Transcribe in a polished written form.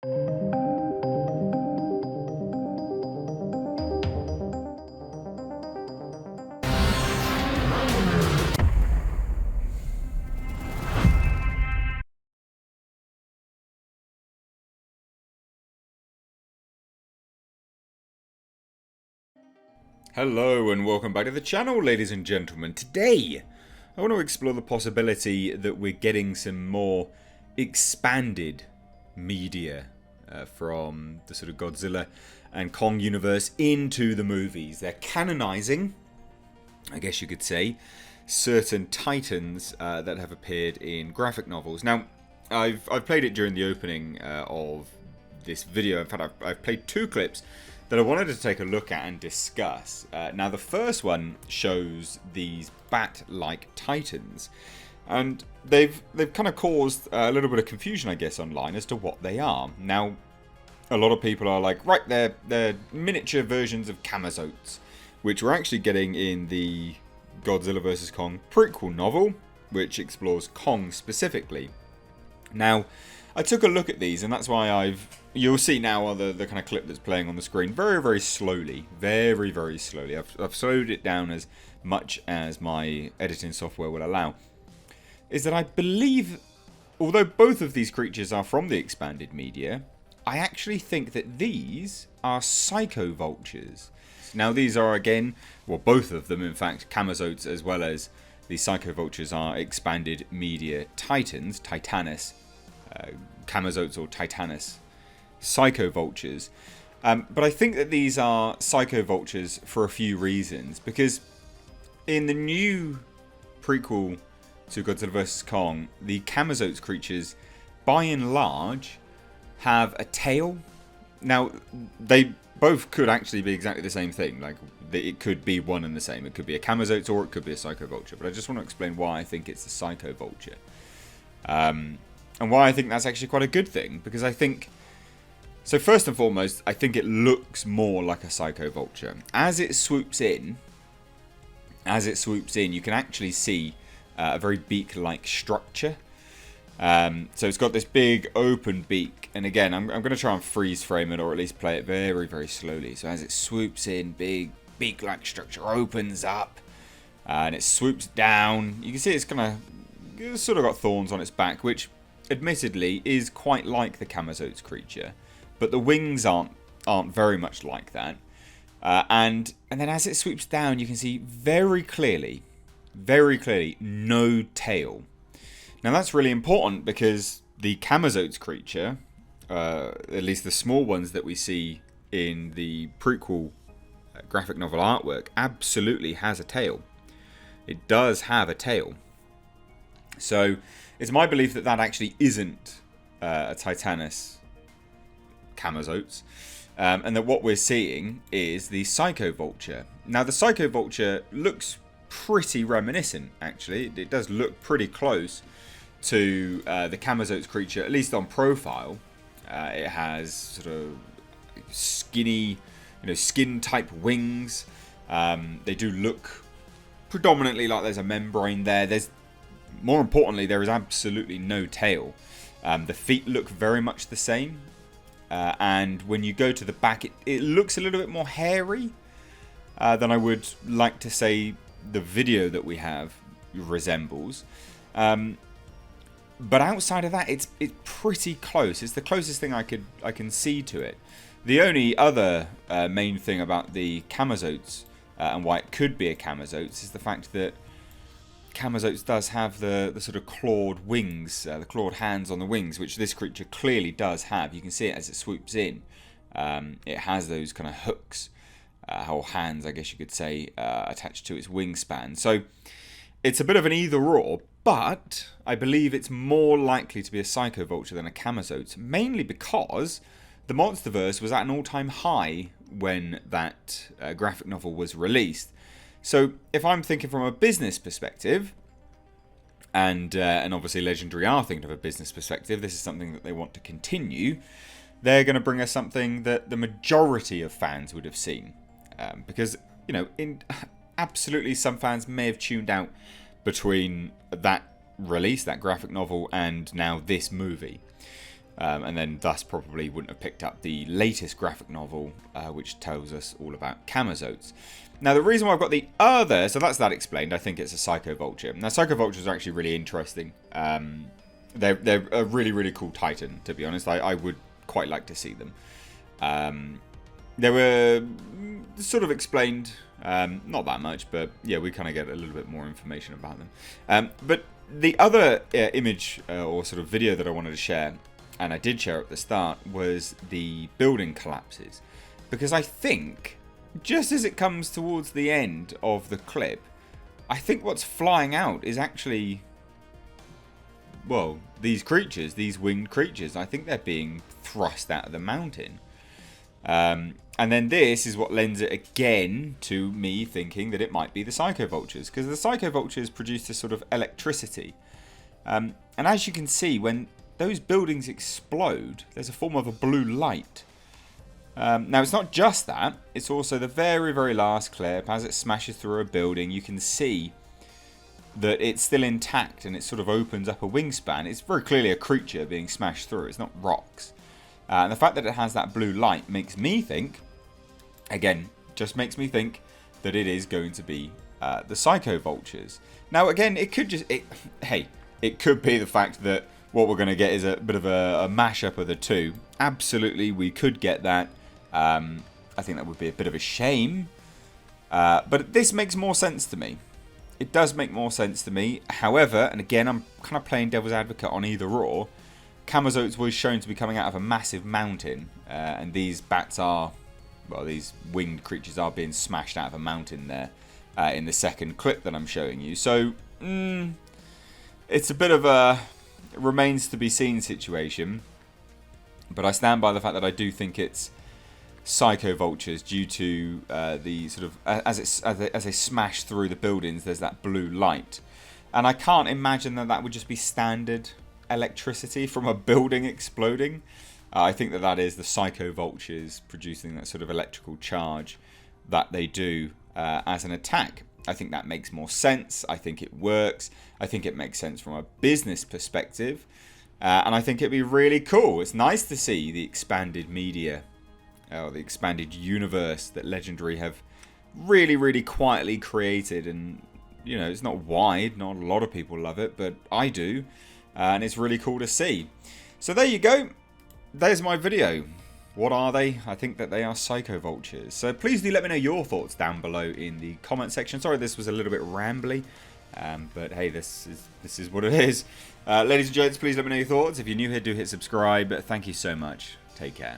Hello and welcome back to the channel, ladies and gentlemen. Today, I want to explore the possibility that we're getting some more expanded media from the sort of Godzilla and Kong universe into the movies. They're canonizing, I guess you could say, certain titans that have appeared in graphic novels. Now, I've played it during the opening of this video. In fact, I've played two clips that I wanted to take a look at and discuss. Now, the first one shows these bat-like titans, and they've kind of caused a little bit of confusion, I guess, online as to what they are. Now, a lot of people are like, right, they're miniature versions of Camazotz, which we're actually getting in the Godzilla vs. Kong prequel novel, which explores Kong specifically. Now, I took a look at these, and that's why you'll see now the kind of clip that's playing on the screen very, very slowly. Very, very slowly. I've slowed it down as much as my editing software will allow. Is that I believe, although both of these creatures are from the expanded media, I actually think that these are Pychovultures. Now, these are, again, well, both of them, in fact, Camazotz as well as the Pychovultures are expanded media titans, Titanus, Camazotz or Titanus Pychovultures. But I think that these are Pychovultures for a few reasons. Because in the new prequel to Godzilla vs. Kong, the Camazotz creatures, by and large, have a tail. Now, they both could actually be exactly the same thing. Like, it could be one and the same. It could be a Camazotz or it could be a Pychovulture. But I just want to explain why I think it's a Pychovulture. And why I think that's actually quite a good thing. Because I think... So first and foremost, I think it looks more like a Pychovulture. As it swoops in, you can actually see a very beak-like structure. So it's got this big open beak. And again, I'm going to try and freeze frame it, or at least play it very, very slowly. So as it swoops in, big beak-like structure opens up. And it swoops down. You can see it's sort of got thorns on its back, which admittedly is quite like the Camazotz creature. But the wings aren't very much like that. And then as it swoops down, you can see very clearly, no tail. Now that's really important because the Camazotz creature, at least the small ones that we see in the prequel graphic novel artwork, absolutely has a tail. It does have a tail. So it's my belief that that actually isn't a Titanus Camazotz, and that what we're seeing is the Pychovulture. Now, the Pychovulture looks pretty reminiscent, actually. It does look pretty close to the Camazotz creature, at least on profile. It has sort of skinny, skin-type wings. They do look predominantly like there's a membrane there. More importantly, there is absolutely no tail. The feet look very much the same. And when you go to the back, it looks a little bit more hairy than I would like to say the video that we have resembles. But outside of that, it's pretty close. It's the closest thing I can see to it. The only other main thing about the Camazotz and why it could be a Camazotz is the fact that Camazotz does have the sort of clawed wings, the clawed hands on the wings, which this creature clearly does have. You can see it as it swoops in. It has those kind of hooks, or hands, I guess you could say, attached to its wingspan. So it's a bit of an either-or, but I believe it's more likely to be a Pychovulture than a Camazotz, mainly because the Monsterverse was at an all-time high when that graphic novel was released. So if I'm thinking from a business perspective, and obviously Legendary are thinking of a business perspective, this is something that they want to continue, they're going to bring us something that the majority of fans would have seen. Because, absolutely some fans may have tuned out between that release, that graphic novel, and now this movie. And then thus probably wouldn't have picked up the latest graphic novel, which tells us all about Camazotz. Now, the reason why I've got the other, so that's that explained. I think it's a Pychovulture. Now, Pychovultures are actually really interesting. They're a really, really cool Titan, to be honest. I would quite like to see them. They were sort of explained, not that much, but yeah, we kind of get a little bit more information about them. But the other image or sort of video that I wanted to share, and I did share at the start, was the building collapses. Because I think, just as it comes towards the end of the clip, I think what's flying out is actually, well, these creatures, these winged creatures. I think they're being thrust out of the mountain. And then this is what lends it again to me thinking that it might be the Pychovultures. Because the Pychovultures produce this sort of electricity. And as you can see, when those buildings explode, there's a form of a blue light. Now, it's not just that. It's also the very, very last clip. As it smashes through a building, you can see that it's still intact and it sort of opens up a wingspan. It's very clearly a creature being smashed through. It's not rocks. And the fact that it has that blue light makes me think, again, just makes me think that it is going to be the Pychovultures. Now, again, it could just, it could be the fact that what we're going to get is a bit of a mashup of the two. Absolutely, we could get that. I think that would be a bit of a shame. But this makes more sense to me. It does make more sense to me. However, and again, I'm kind of playing devil's advocate on either or. Camazotz was shown to be coming out of a massive mountain. And these bats are, well, these winged creatures are being smashed out of a mountain there in the second clip that I'm showing you. So, it's a bit of a remains to be seen situation. But I stand by the fact that I do think it's Pychovultures due to the sort of, as they smash through the buildings, there's that blue light. And I can't imagine that that would just be standard electricity from a building exploding. I think that that is the Pychovultures producing that sort of electrical charge that they do as an attack. I think that makes more sense. I think it works. I think it makes sense from a business perspective. And I think it'd be really cool. It's nice to see the expanded media, or the expanded universe that Legendary have really, really quietly created. And, you know, it's not wide. Not a lot of people love it, but I do. And it's really cool to see. So there you go. There's my video. What are they? I think that they are Pychovultures. So please do let me know your thoughts down below in the comment section. Sorry this was a little bit rambly. But hey, this is what it is. Ladies and gents, please let me know your thoughts. If you're new here, do hit subscribe. Thank you so much. Take care.